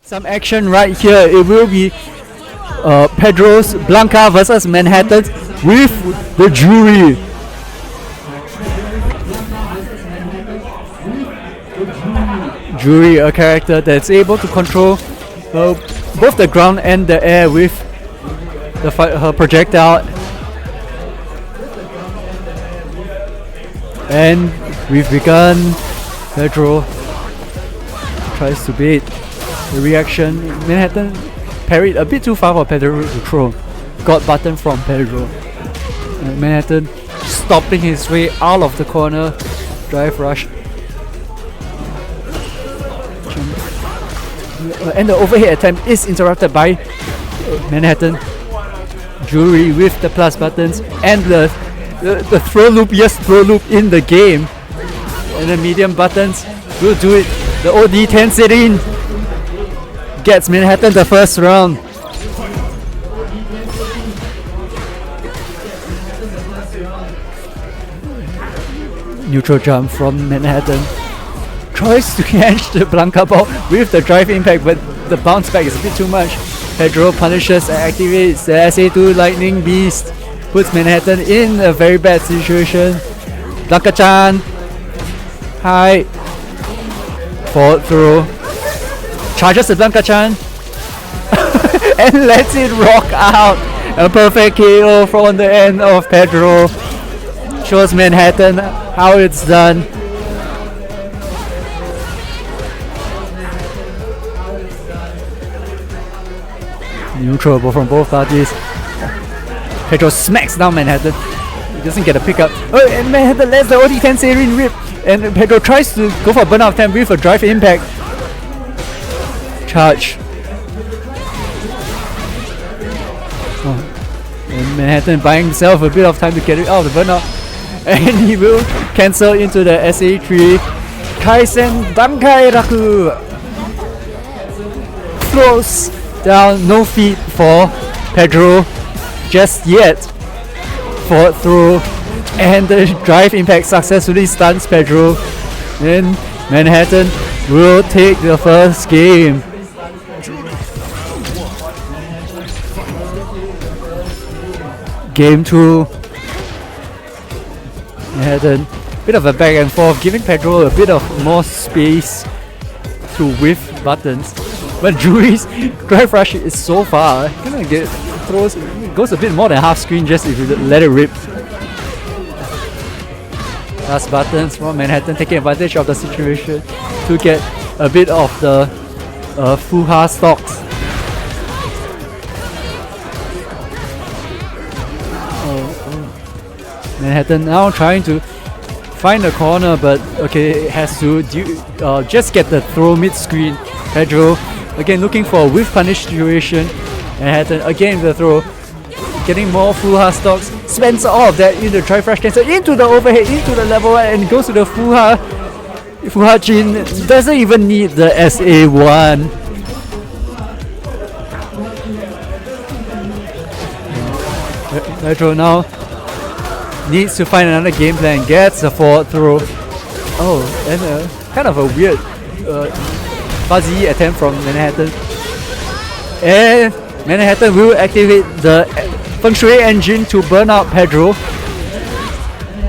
Some action right here. It will be Pedro's Blanka versus Manhattan with the Juri. Juri, a character that's able to control both the ground and the air with her projectile. And we've begun. Pedro tries to bait the reaction. Manhattan parried a bit too far for Pedro to throw. Got button from Pedro. Manhattan stopping his way out of the corner. Drive rush. And the overhead attempt is interrupted by Manhattan. Juri with the plus buttons and the throw loop. Yes, throw loop in the game. And the medium buttons will do it. The OD10 sit-in gets Manhattan the first round. Neutral jump from Manhattan. Tries to catch the Blanka ball with the drive impact, but the bounce back is a bit too much. Pedro punishes and activates the SA2 Lightning Beast. Puts Manhattan in a very bad situation. Blanka-chan. High. Forward throw. Charges the Blanka-chan. And lets it rock out. A perfect KO from the end of Pedro. Shows Manhattan how it's done. Neutral from both parties. Pedro smacks down Manhattan. He doesn't get a pickup. Oh, and Manhattan lets the OD10 Seirin rip. And Pedro tries to go for a burnout attempt with a drive impact. Charge. Oh. And Manhattan buying himself a bit of time to get it out of the burnout. And he will cancel into the SA3. Kaisen Bankai Raku. Throws down, no feet for Pedro just yet. Forward throw. And the drive impact successfully stuns Pedro. Then Manhattan will take the first game. Game 2. Manhattan, bit of a back and forth, giving Pedro a bit of more space to whiff buttons. But Juri's drive rush is so far. Goes a bit more than half screen just if you let it rip. Last buttons from Manhattan taking advantage of the situation to get a bit of the Fuha stocks. Manhattan now trying to find the corner, but okay, has to just get the throw mid-screen. Pedro again looking for a whiff punish situation. Manhattan again the throw. Getting more Fuha stocks, spends all of that in the drive rush cancel into the overhead, into the level 1 and goes to the Fuha. Fuha Jin doesn't even need the SA1. Pedro now needs to find another game plan, gets a forward throw. Oh, and kind of a weird fuzzy attempt from Manhattan. And Manhattan will activate the Feng Shui engine to burn out Pedro.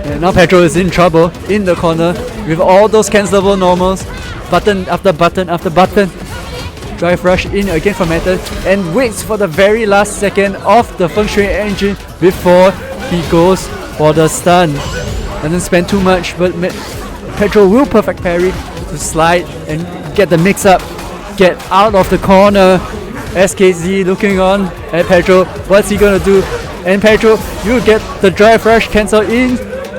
And now Pedro is in trouble in the corner with all those cancelable normals. Button after button after button. Drive rush in again from Manhattan and waits for the very last second of the Feng Shui engine before he goes for the stun. Doesn't spend too much, but Pedro will perfect parry to slide and get the mix up. Get out of the corner. SKZ looking on at Pedro. What's he gonna do? And Pedro, you get the drive rush cancel in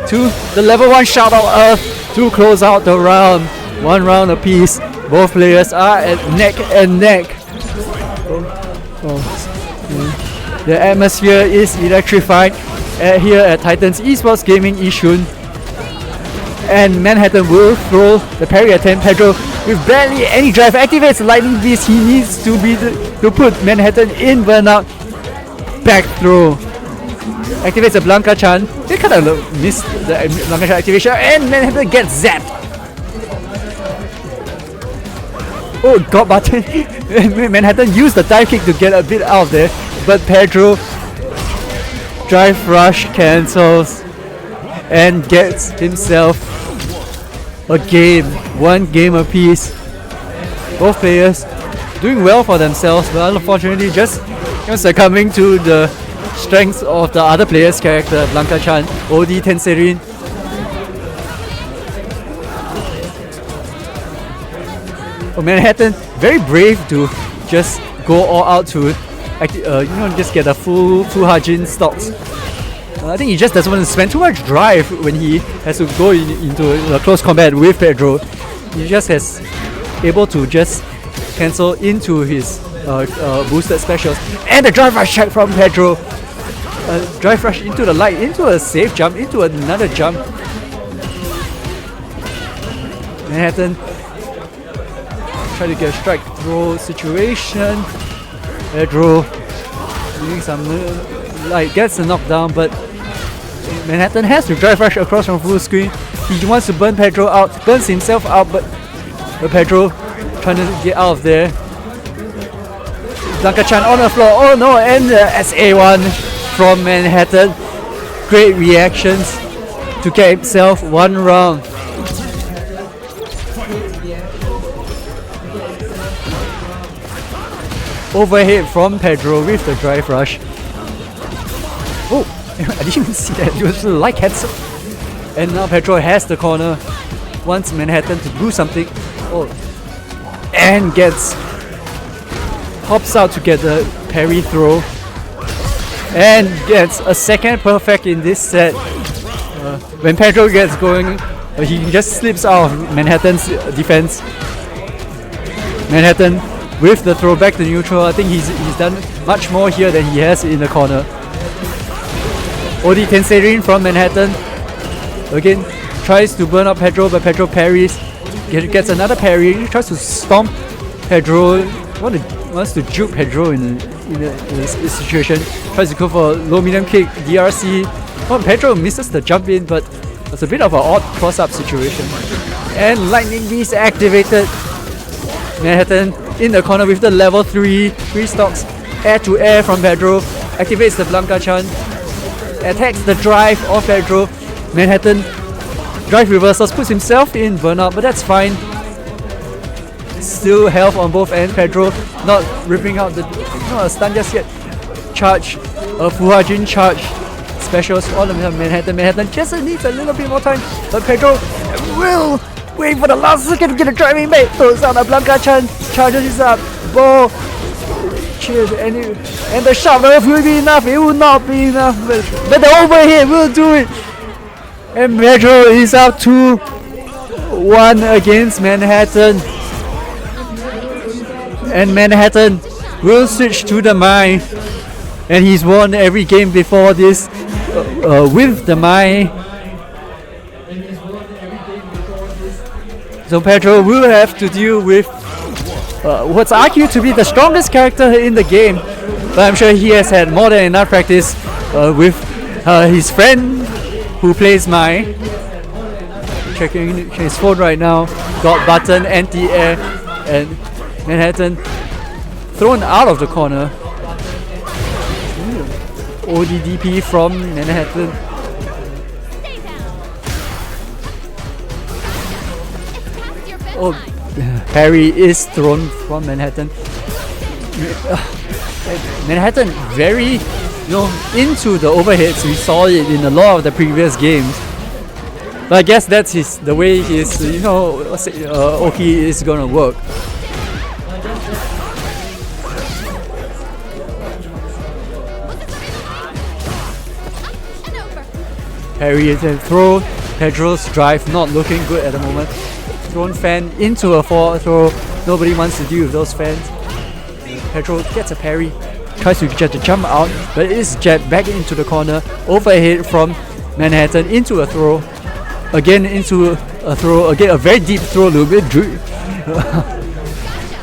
to the level 1 shout out Earth to close out the round. 1 round apiece. Both players are at neck and neck. The atmosphere is electrified here at Titans Esports Gaming Yishun. And Manhattan will throw the parry attempt. Pedro with barely any drive activates the Lightning Beast. He needs to put Manhattan in burnout. Back throw. Activates the Blanka-chan. They kind of missed the Blanka-chan activation and Manhattan gets zapped. Oh, got button. Manhattan used the dive kick to get a bit out of there, but Pedro drive rush cancels and gets himself a game, 1 game apiece. Both players doing well for themselves, but unfortunately just succumbing to the strength of the other player's character, Blanka Chan, OD Tenserin. Manhattan very brave to just go all out to just get a full Hajin stocks. I think he just doesn't want to spend too much drive when he has to go into close combat with Pedro. He just has able to just cancel into his boosted specials, and the drive rush check from Pedro. Drive rush into the light, into a safe jump, into another jump. Manhattan try to get a strike throw situation. Pedro doing some gets a knockdown, but Manhattan has to drive rush across from full screen. He wants to burn Pedro out, burns himself out, but Pedro trying to get out of there. Blanka Chan on the floor. Oh no, and the SA1 from Manhattan. Great reactions to get himself 1 round. Overhead from Pedro with the drive rush. Oh, I didn't even see that. It was like heads up. And now Pedro has the corner. Wants Manhattan to do something. Oh, and hops out to get the parry throw. And gets a second perfect in this set. When Pedro gets going, he just slips out of Manhattan's defense. Manhattan with the throw back to neutral. I think he's done much more here than he has in the corner. OD Tenserin from Manhattan again tries to burn up Pedro, but Pedro parries. Gets another parry. Tries to stomp Pedro. Wants to juke Pedro in this situation. Tries to go for low medium kick, DRC. Well, Pedro misses the jump in, but it's a bit of an odd cross up situation. And lightning beast activated. Manhattan in the corner with the level 3 stocks, air to air from Pedro, activates the Blanka Chan, attacks the drive of Pedro. Manhattan drive reversals, puts himself in burnout, but that's fine. Still health on both ends. Pedro not ripping out not a stun just yet. Charge, a Fuhajin charge specials on Manhattan. Manhattan just needs a little bit more time, but Pedro will wait for the last second to get a driving mate. Throws out a Blanka Chan, charges up, ball, cheers, and the shove will be enough. It will not be enough, but the overhead will do it. And Pedro is up 2-1 against Manhattan. And Manhattan will switch to the Mai, and he's won every game before this with the Mai. So Pedro will have to deal with what's argued to be the strongest character in the game, but I'm sure he has had more than enough practice with his friend who plays Mai. Checking his phone right now. Got button, anti-air, and Manhattan thrown out of the corner. ODDP from Manhattan. Oh, parry is thrown from Manhattan. Manhattan very, into the overheads. We saw it in a lot of the previous games. But I guess that's the way his, Oki is gonna work. Parry and throw. Pedro's drive not looking good at the moment. Thrown fan into a forward throw. Nobody wants to deal with those fans. Pedro gets a parry. Tries to get the jump out, but it is jabbed back into the corner. Overhead from Manhattan into a throw. Again into a throw. Again a very deep throw loop.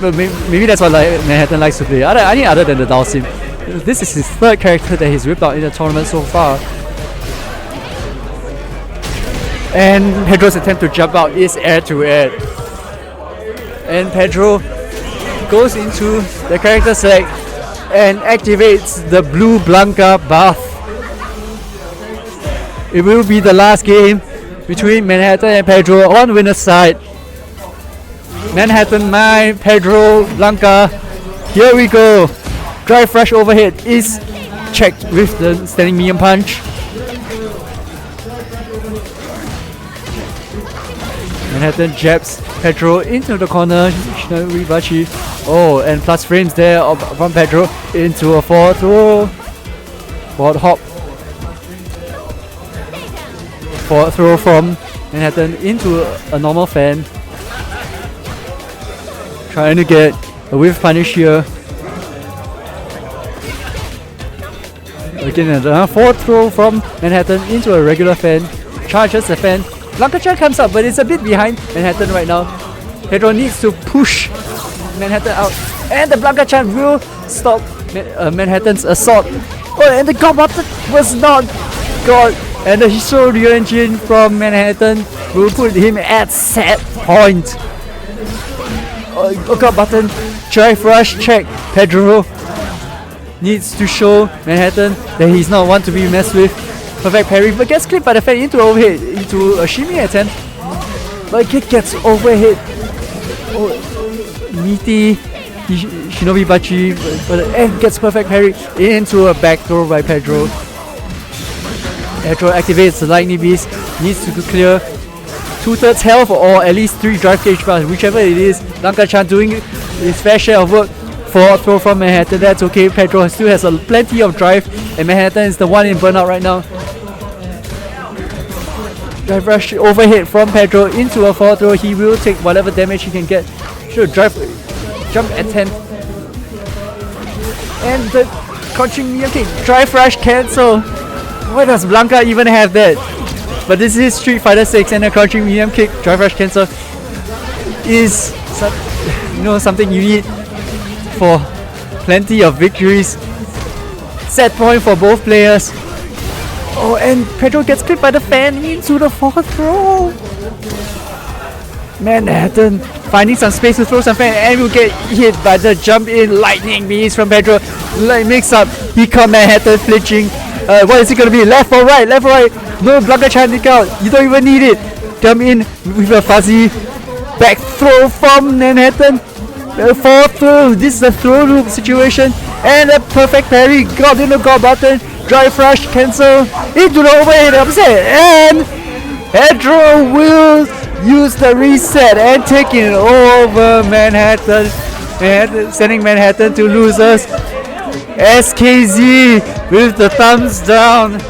But maybe that's what Manhattan likes to play. I think other than the Dalsim. This is his third character that he's whipped out in the tournament so far. And Pedro's attempt to jump out is air to air. And Pedro goes into the character select and activates the blue Blanka buff. It will be the last game between Manhattan and Pedro on winner's side. Manhattan, Pedro, Blanka. Here we go. Drive rush overhead is checked with the standing medium punch. Manhattan jabs Pedro into the corner. Shinobi. Oh, and plus frames there from Pedro into a forward throw. Forward hop. Forward throw from Manhattan into a normal fan. Trying to get a whiff punish here. Again, another forward throw from Manhattan into a regular fan. Charges the fan. Blanka comes up, but it's a bit behind Manhattan right now. Pedro needs to push Manhattan out, and the Blanka will stop Manhattan's assault. Oh, and the God button was not got, and the Hisori engine from Manhattan will put him at set point. God button, drive rush check. Pedro needs to show Manhattan that he's not one to be messed with. Perfect parry, but gets clipped by the fan into overhead, into a shimmy attempt. But it gets overhead. Oh, meaty Shinobi Bachi, and gets perfect parry into a back throw by Pedro. Pedro activates the lightning beast, needs to clear 2/3 health or at least 3 drive cage bars, whichever it is. Blanka doing his fair share of work. For throw from Manhattan, that's okay. Pedro still has plenty of drive, and Manhattan is the one in burnout right now. Drive rush overhead from Pedro into a forward throw. He will take whatever damage he can get. Should jump at 10. And the crunching medium kick. Drive rush cancel. Why does Blanka even have that? But this is Street Fighter 6, and a crunching medium kick. Drive rush cancel is something you need for plenty of victories. Set point for both players. Oh, and Pedro gets clipped by the fan into the fourth throw. Manhattan finding some space to throw some fan, and will get hit by the jump in lightning beast from Pedro. Mix up. He caught Manhattan flinching. What is it gonna be? Left or right? Left or right? No, Blanka chanting out. You don't even need it. Come in with a fuzzy back throw from Manhattan. Fourth throw. This is a throw loop situation, and a perfect parry. Got in the God button. Drive rush cancel into the overhead upset, and Pedro will use the reset and taking over Manhattan, and sending Manhattan to losers. SKZ with the thumbs down.